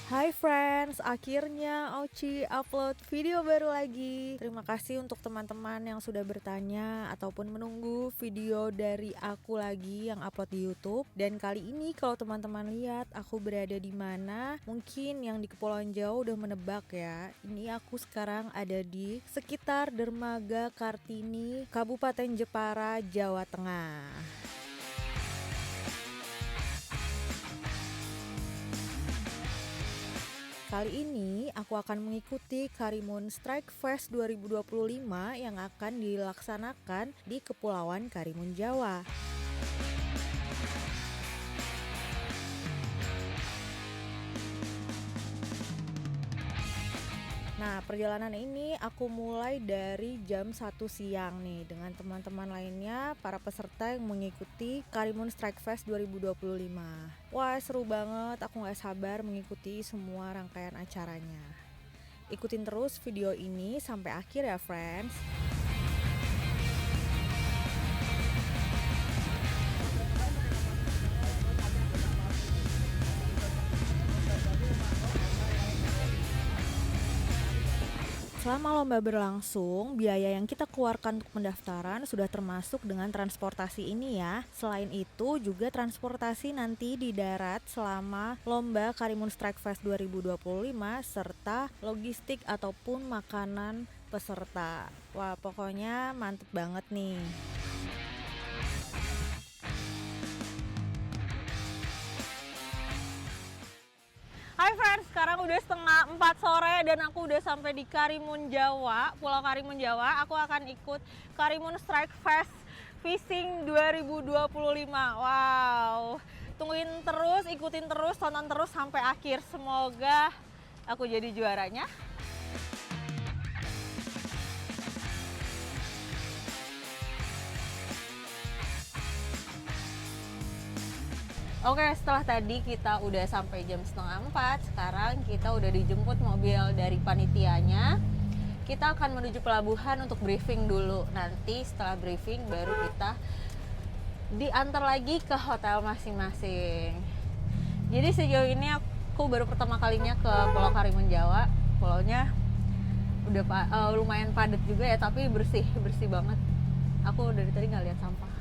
Hai friends, akhirnya Oci upload video baru lagi. Terima kasih untuk teman-teman yang sudah bertanya ataupun menunggu video dari aku lagi yang upload di YouTube. Dan kali ini kalau teman-teman lihat aku berada di mana, mungkin yang di Kepulauan Jawa udah menebak ya. Ini aku sekarang ada di sekitar Dermaga Kartini, Kabupaten Jepara, Jawa Tengah. Kali ini aku akan mengikuti Karimun Strike Fest 2025 yang akan dilaksanakan di Kepulauan Karimun Jawa. Nah, perjalanan ini aku mulai dari jam 1 siang nih dengan teman-teman lainnya, para peserta yang mengikuti Karimun Strike Fest 2025. Wah, seru banget, aku gak sabar mengikuti semua rangkaian acaranya. Ikutin terus video ini sampai akhir ya, friends. Selama lomba berlangsung, biaya yang kita keluarkan untuk pendaftaran sudah termasuk dengan transportasi ini ya. Selain itu juga transportasi nanti di darat selama lomba Karimun Strike Fest 2025 serta logistik ataupun makanan peserta. Wah, pokoknya mantep banget nih. Hai friends, sekarang udah setengah 4 sore dan aku udah sampai di Karimun Jawa, Pulau Karimun Jawa. Aku akan ikut Karimun Strike Fest Fishing 2025. Wow, tungguin terus, ikutin terus, tonton terus sampai akhir. Semoga aku jadi juaranya. Oke, setelah tadi kita udah sampai jam setengah 4, sekarang kita udah dijemput mobil dari panitianya. Kita akan menuju pelabuhan untuk briefing dulu. Nanti setelah briefing baru kita diantar lagi ke hotel masing-masing. Jadi sejauh ini aku baru pertama kalinya ke Pulau Karimun Jawa. Pulaunya udah lumayan padat juga ya, tapi bersih banget. Aku dari tadi nggak lihat sampah.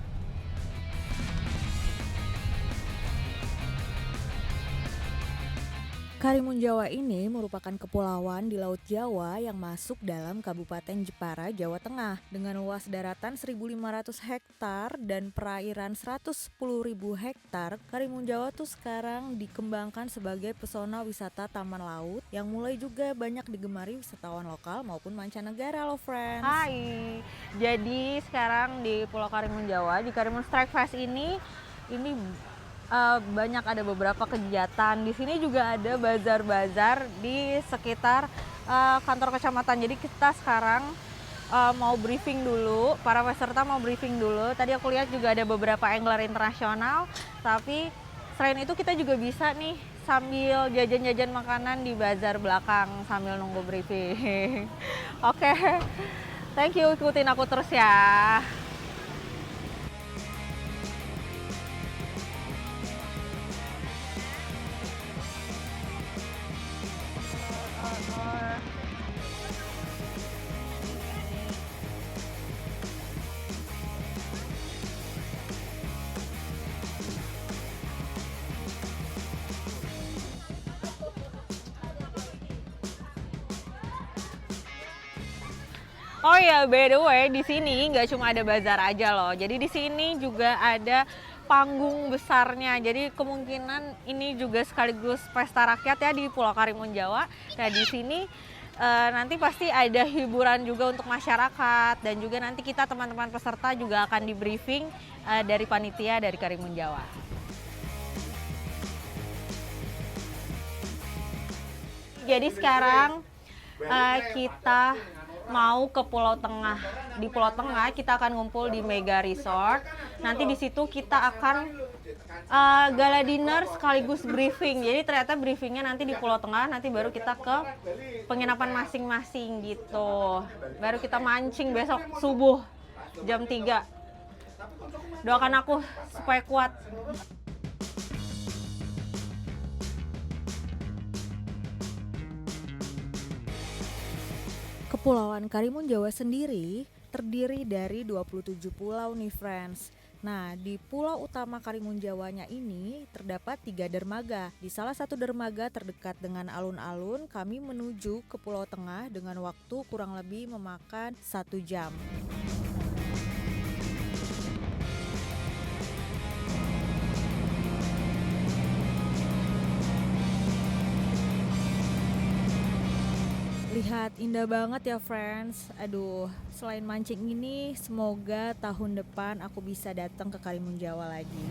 Karimun Jawa ini merupakan kepulauan di Laut Jawa yang masuk dalam Kabupaten Jepara, Jawa Tengah. Dengan luas daratan 1.500 hektar dan perairan 110.000 hektar, Karimun Jawa tuh sekarang dikembangkan sebagai pesona wisata taman laut yang mulai juga banyak digemari wisatawan lokal maupun mancanegara loh friends. Hai, jadi sekarang di Pulau Karimun Jawa, di Karimun Strike Fest ini banyak ada beberapa kegiatan. Di sini juga ada bazar-bazar di sekitar kantor kecamatan. Jadi kita sekarang mau briefing dulu, para peserta mau briefing dulu. Tadi aku lihat juga ada beberapa angler internasional. Tapi selain itu kita juga bisa nih sambil jajan-jajan makanan di bazar belakang sambil nunggu briefing. Oke, thank you, ikutin aku terus ya. Oh ya, by the way, di sini nggak cuma ada bazar aja loh. Jadi di sini juga ada panggung besarnya. Jadi kemungkinan ini juga sekaligus pesta rakyat ya di Pulau Karimun Jawa. Nah di sini nanti pasti ada hiburan juga untuk masyarakat dan juga nanti kita teman-teman peserta juga akan di briefing dari panitia dari Karimun Jawa. Jadi sekarang kita mau ke Pulau Tengah. Di Pulau Tengah kita akan ngumpul di Mega Resort. Nanti di situ kita akan gala dinner sekaligus briefing. Jadi ternyata briefingnya nanti di Pulau Tengah, nanti baru kita ke penginapan masing-masing gitu. Baru kita mancing besok subuh jam 3. Doakan aku supaya kuat. Kepulauan Karimun Jawa sendiri terdiri dari 27 pulau nih friends. Nah, di pulau utama Karimun Jawanya ini terdapat 3 dermaga. Di salah satu dermaga terdekat dengan alun-alun, kami menuju ke Pulau Tengah dengan waktu kurang lebih memakan 1 jam. Lihat, indah banget ya friends. Aduh, selain mancing ini, semoga tahun depan aku bisa datang ke Karimun Jawa lagi.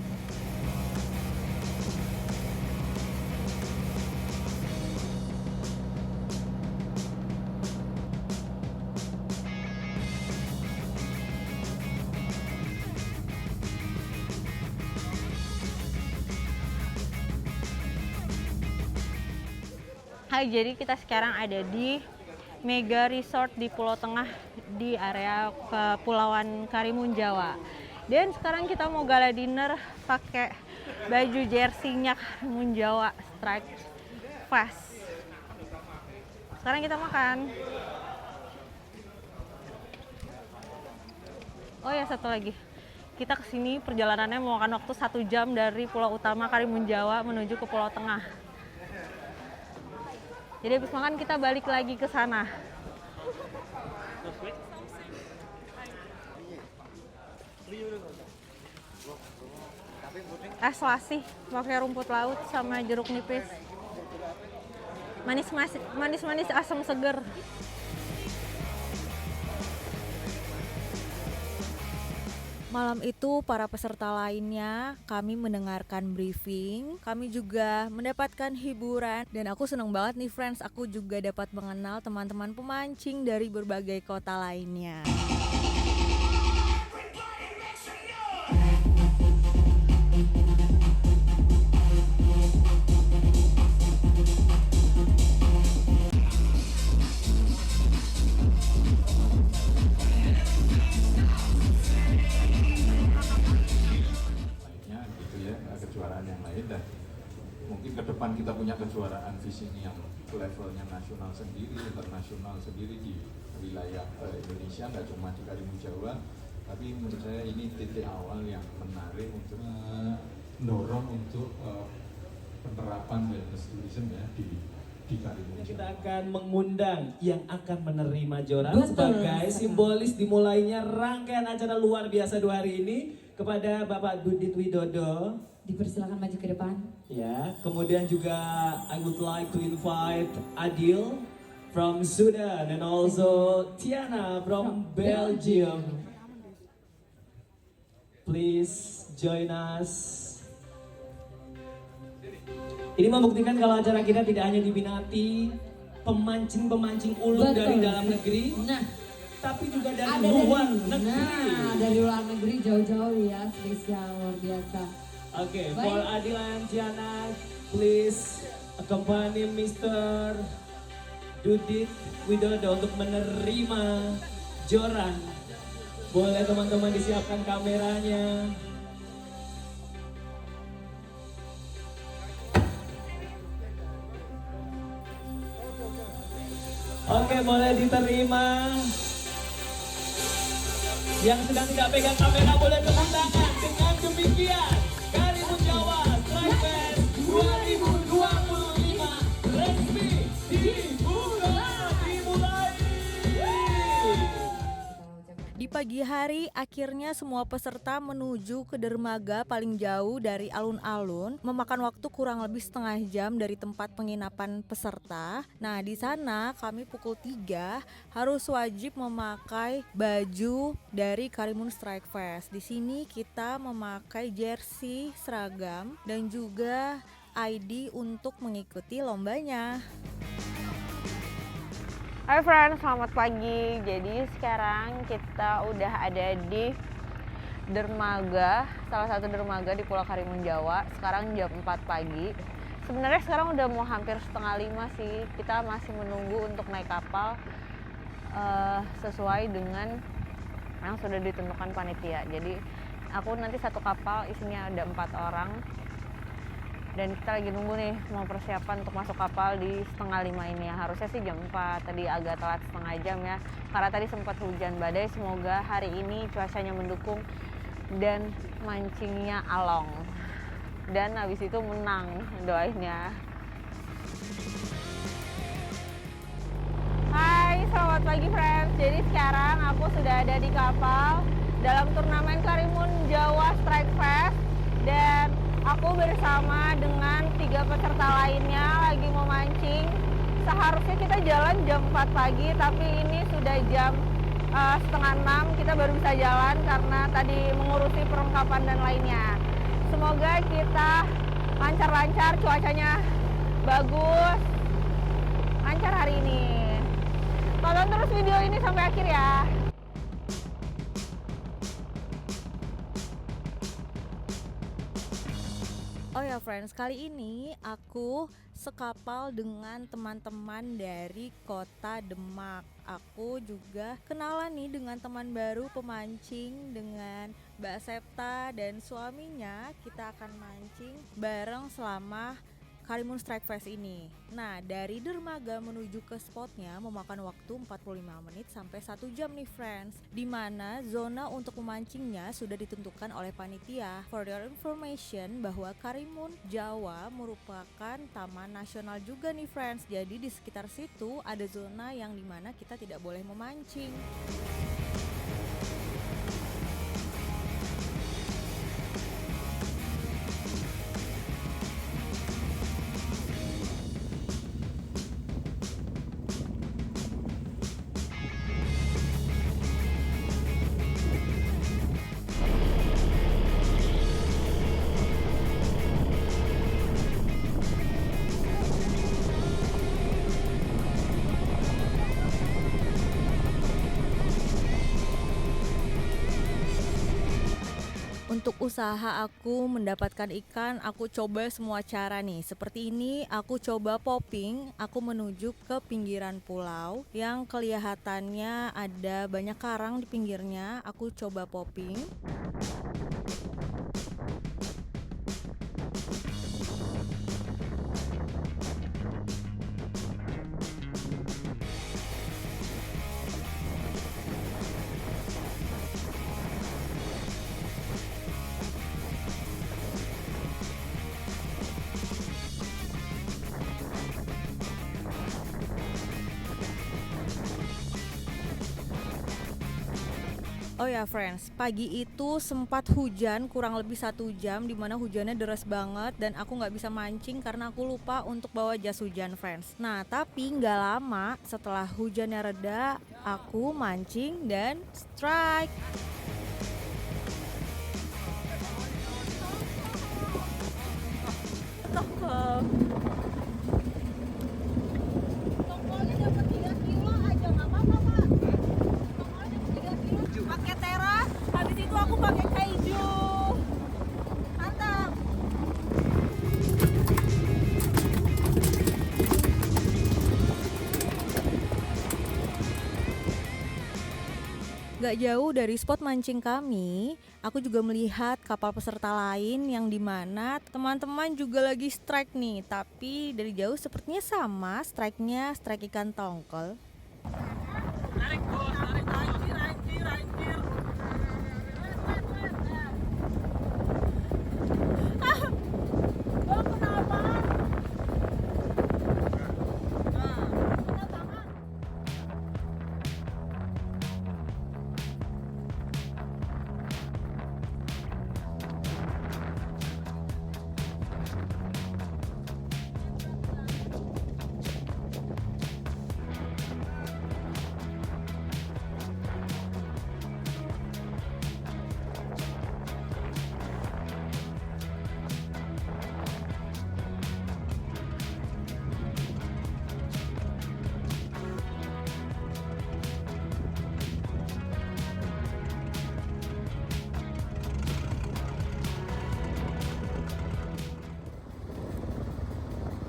Hai, jadi kita sekarang ada di Mega Resort di Pulau Tengah di area Kepulauan Karimun Jawa. Dan sekarang kita mau gala dinner pakai baju jersey-nya Karimun Jawa Strike Fest. Sekarang kita makan. Oh ya, satu lagi. Kita kesini perjalanannya memakan waktu 1 jam dari Pulau Utama Karimun Jawa menuju ke Pulau Tengah. Jadi habis makan kita balik lagi ke sana. Es lasih pakai rumput laut sama jeruk nipis. Manis-manis asam seger. Malam itu para peserta lainnya kami mendengarkan briefing, kami juga mendapatkan hiburan dan aku seneng banget nih friends, aku juga dapat mengenal teman-teman pemancing dari berbagai kota lainnya. Kejuaraan yang lain, dan mungkin ke depan kita punya kejuaraan fishing yang levelnya nasional sendiri, internasional sendiri di wilayah Indonesia, nggak cuma di Karimun Jawa. Tapi menurut saya ini titik awal yang menarik untuk mendorong untuk penerapan wellness tourism ya di Karimun Jawa. Kita akan mengundang yang akan menerima Joran sebagai simbolis dimulainya rangkaian acara luar biasa 2 hari ini kepada Bapak Dudit Widodo. Dipersilakan maju ke depan. Ya, kemudian juga I would like to invite Adil from Sudan and also Tiana from Belgium. Please join us. Ini membuktikan kalau acara kita tidak hanya diminati pemancing-pemancing ulung dari dalam negeri, tapi juga dari luar negeri. Nah, dari luar negeri jauh-jauh ya, spesial luar biasa. Oke, for Adil and Tiana, please accompany Mr. Dudit Widodo untuk menerima Joran. Boleh teman-teman disiapkan kameranya. Oke, boleh diterima. Yang sedang tidak pegang kamera boleh tepuk tangan. Dengan demikian, Karimun Jawa Strike Fest 2025 resmi dibuka, dimulai. Di pagi hari, akhirnya semua peserta menuju ke dermaga paling jauh dari alun-alun, memakan waktu kurang lebih setengah jam dari tempat penginapan peserta. Nah, di sana kami pukul 3 harus wajib memakai baju dari Karimun Strike Fest. Di sini kita memakai jersey, seragam, dan juga ID untuk mengikuti lombanya. Hai friends, selamat pagi. Jadi sekarang kita udah ada di dermaga, salah satu dermaga di Pulau Karimun Jawa. Sekarang jam 4 pagi. Sebenarnya sekarang udah mau hampir setengah 5 sih. Kita masih menunggu untuk naik kapal sesuai dengan yang sudah ditentukan panitia. Jadi aku nanti satu kapal isinya ada 4 orang. Dan kita lagi nunggu nih mau persiapan untuk masuk kapal di 4:30 ini ya. Harusnya sih jam 4, tadi agak telat setengah jam ya. Karena tadi sempat hujan badai, semoga hari ini cuacanya mendukung dan mancingnya along. Dan habis itu menang, doain ya. Hai, selamat pagi friends. Jadi sekarang aku sudah ada di kapal dalam turnamen Karimun Jawa Strike Fest. Dan aku bersama dengan 3 peserta lainnya lagi mau mancing. Seharusnya kita jalan jam 4 pagi, tapi ini sudah jam setengah 6. Kita baru bisa jalan karena tadi mengurusi perlengkapan dan lainnya. Semoga kita lancar-lancar, cuacanya bagus, lancar hari ini. Tonton terus video ini sampai akhir ya. Oh ya friends, kali ini aku sekapal dengan teman-teman dari kota Demak. Aku juga kenalan nih dengan teman baru pemancing, dengan Mbak Septa dan suaminya. Kita akan mancing bareng selama Karimun Strike Fest ini. Nah, dari dermaga menuju ke spotnya memakan waktu 45 menit sampai 1 jam nih friends. Dimana zona untuk memancingnya sudah ditentukan oleh panitia. For your information, bahwa Karimun Jawa merupakan taman nasional juga nih friends. Jadi di sekitar situ ada zona yang dimana kita tidak boleh memancing. Untuk usaha aku mendapatkan ikan, aku coba semua cara nih. Seperti ini, aku coba popping. Aku menuju ke pinggiran pulau yang kelihatannya ada banyak karang di pinggirnya. Aku coba popping. Oh ya friends, pagi itu sempat hujan kurang lebih 1 jam, dimana hujannya deras banget dan aku nggak bisa mancing karena aku lupa untuk bawa jas hujan friends. Nah tapi nggak lama setelah hujannya reda, aku mancing dan strike. Tongkolnya dapat 3 kilo aja nggak apa-apa pak. Tongkolnya dapat 3 kilo. Pakai teras, habis itu aku pakai kaiju. Mantap. Gak jauh dari spot mancing kami, aku juga melihat kapal peserta lain yang dimana teman-teman juga lagi strike nih. Tapi dari jauh sepertinya sama strike-nya, strike ikan tongkol.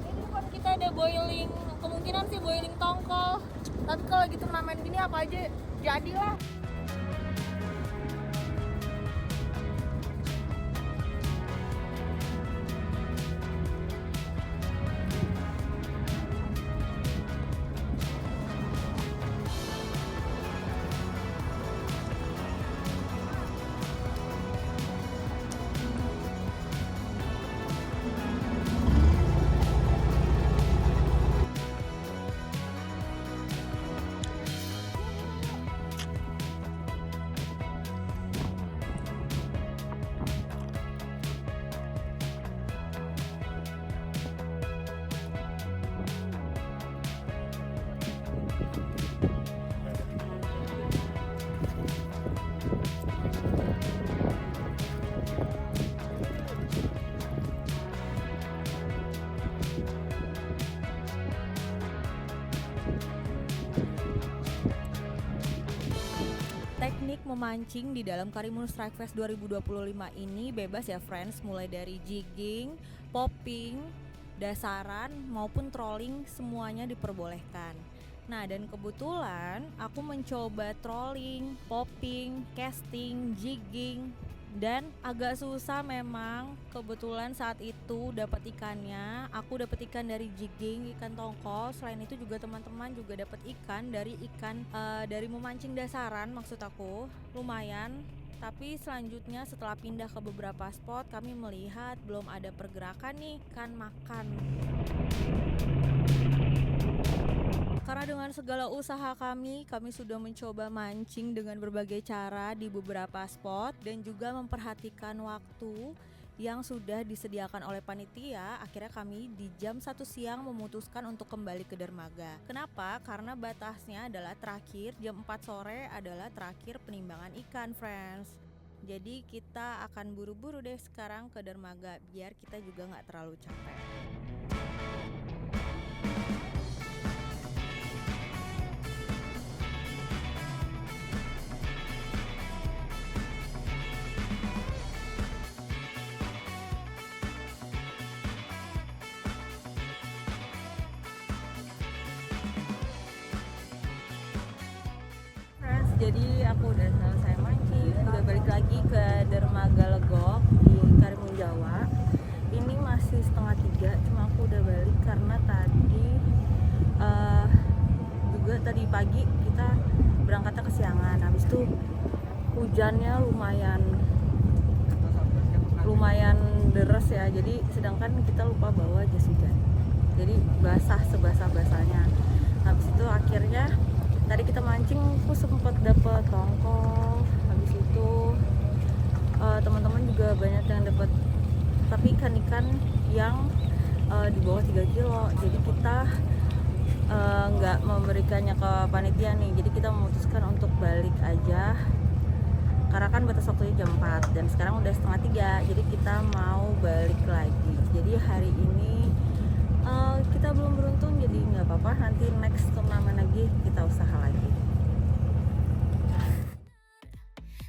Ini depan kita ada boiling, kemungkinan sih boiling tongkol. Tapi kalau lagi turnamen gini apa aja jadilah. memancing di dalam Karimun Strike Fest 2025 ini bebas ya friends, mulai dari jigging, popping, dasaran maupun trolling semuanya diperbolehkan. Nah, dan kebetulan aku mencoba trolling, popping, casting, jigging, dan agak susah memang. Kebetulan saat itu dapat ikannya, aku dapat ikan dari jigging, ikan tongkol. Selain itu juga teman-teman juga dapat ikan dari dari memancing dasaran, maksud aku lumayan. Tapi selanjutnya setelah pindah ke beberapa spot, kami melihat belum ada pergerakan nih ikan makan. Karena dengan segala usaha kami sudah mencoba mancing dengan berbagai cara di beberapa spot dan juga memperhatikan waktu yang sudah disediakan oleh panitia. Akhirnya kami di jam 1 siang memutuskan untuk kembali ke dermaga. Kenapa? Karena batasnya adalah terakhir jam 4 sore adalah terakhir penimbangan ikan, friends. Jadi kita akan buru-buru deh sekarang ke dermaga biar kita juga nggak terlalu capek. Jadi aku udah selesai mancing, udah balik lagi ke dermaga Legok di Karimun Jawa. Ini masih 2:30, cuma aku udah balik karena tadi pagi kita berangkatnya kesiangan. Habis itu hujannya lumayan deras ya. Jadi sedangkan kita lupa bawa jas hujan. Jadi basah sebasah-basahnya. Habis itu akhirnya tadi kita mancing, aku sempat dapet tongkol. Habis itu teman-teman juga banyak yang dapat, tapi ikan-ikan yang di bawah 3 kilo. Jadi kita nggak memberikannya ke panitia nih. Jadi kita memutuskan untuk balik aja. Karena kan batas waktunya jam 4 dan sekarang udah 2:30. Jadi kita mau balik lagi. Jadi hari ini kita belum beruntung, jadi nggak apa-apa, nanti next turnamen lagi kita usaha lagi.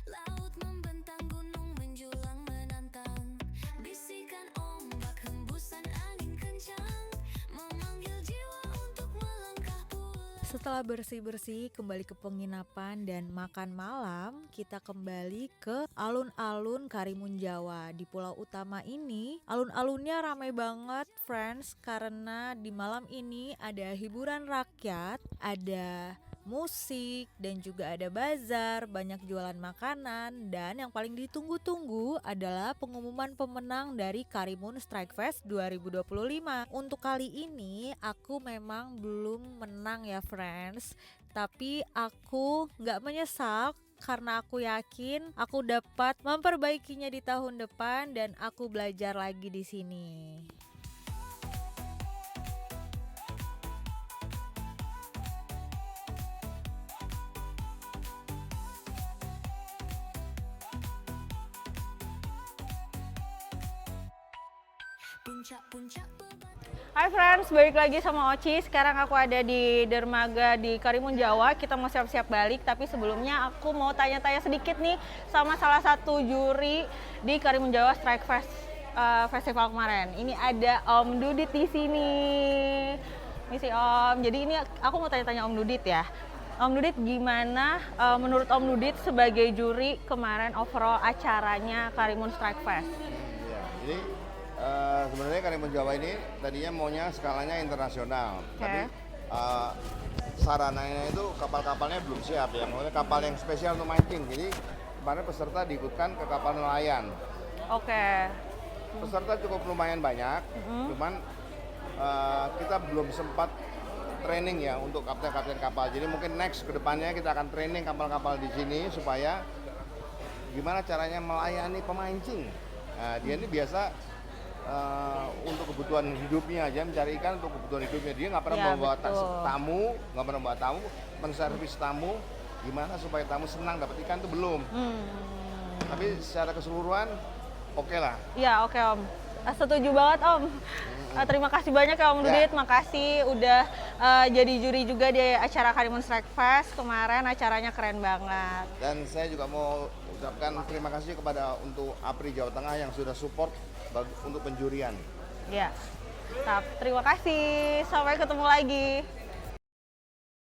Laut membentang, gunung menjulang menantang, bisikan ombak, hembusan angin kencang, memanggil jiwa untuk melangkah pulang. Setelah bersih-bersih kembali ke penginapan dan makan malam, kita kembali ke alun-alun Karimun Jawa. Di pulau utama ini, alun-alunnya ramai banget, friends, karena di malam ini ada hiburan rakyat, ada musik, dan juga ada bazar, banyak jualan makanan, dan yang paling ditunggu-tunggu adalah pengumuman pemenang dari Karimun Strike Fest 2025. Untuk kali ini aku memang belum menang ya friends, tapi aku nggak menyesal karena aku yakin aku dapat memperbaikinya di tahun depan dan aku belajar lagi di sini. Puncak-puncak Hai friends, balik lagi sama Oci. Sekarang aku ada di dermaga di Karimun Jawa. Kita mau siap-siap balik, tapi sebelumnya aku mau tanya-tanya sedikit nih sama salah satu juri di Karimun Jawa Strike Fest festival kemarin. Ini ada Om Dudit di sini. Misi Om. Jadi ini aku mau tanya-tanya Om Dudit ya. Om Dudit, gimana menurut Om Dudit sebagai juri kemarin overall acaranya Karimun Strike Fest? Ya, jadi sebenarnya Karimun Jawa ini tadinya maunya skalanya internasional, tapi sarananya itu kapal-kapalnya belum siap ya, maksudnya kapal yang spesial untuk mancing. Jadi kemarin peserta diikutkan ke kapal nelayan. Oke. Peserta cukup lumayan banyak, cuman kita belum sempat training ya untuk kapten-kapten kapal. Jadi mungkin next ke depannya kita akan training kapal-kapal di sini supaya gimana caranya melayani pemancing. Nah, dia ini biasa untuk kebutuhan hidupnya aja, mencari ikan untuk kebutuhan hidupnya. Dia nggak pernah bawa tamu, nggak pernah bawa tamu, menservis tamu. Gimana supaya tamu senang dapat ikan itu belum. Tapi secara keseluruhan oke lah. Iya, oke Om. Setuju banget Om. Terima kasih banyak ya Om Dudit, makasih udah jadi juri juga di acara Karimun Strike Fest kemarin, acaranya keren banget. Dan saya juga mau ucapkan terima kasih kepada untuk APRI Jawa Tengah yang sudah support untuk penjurian. Ya, terima kasih, sampai ketemu lagi.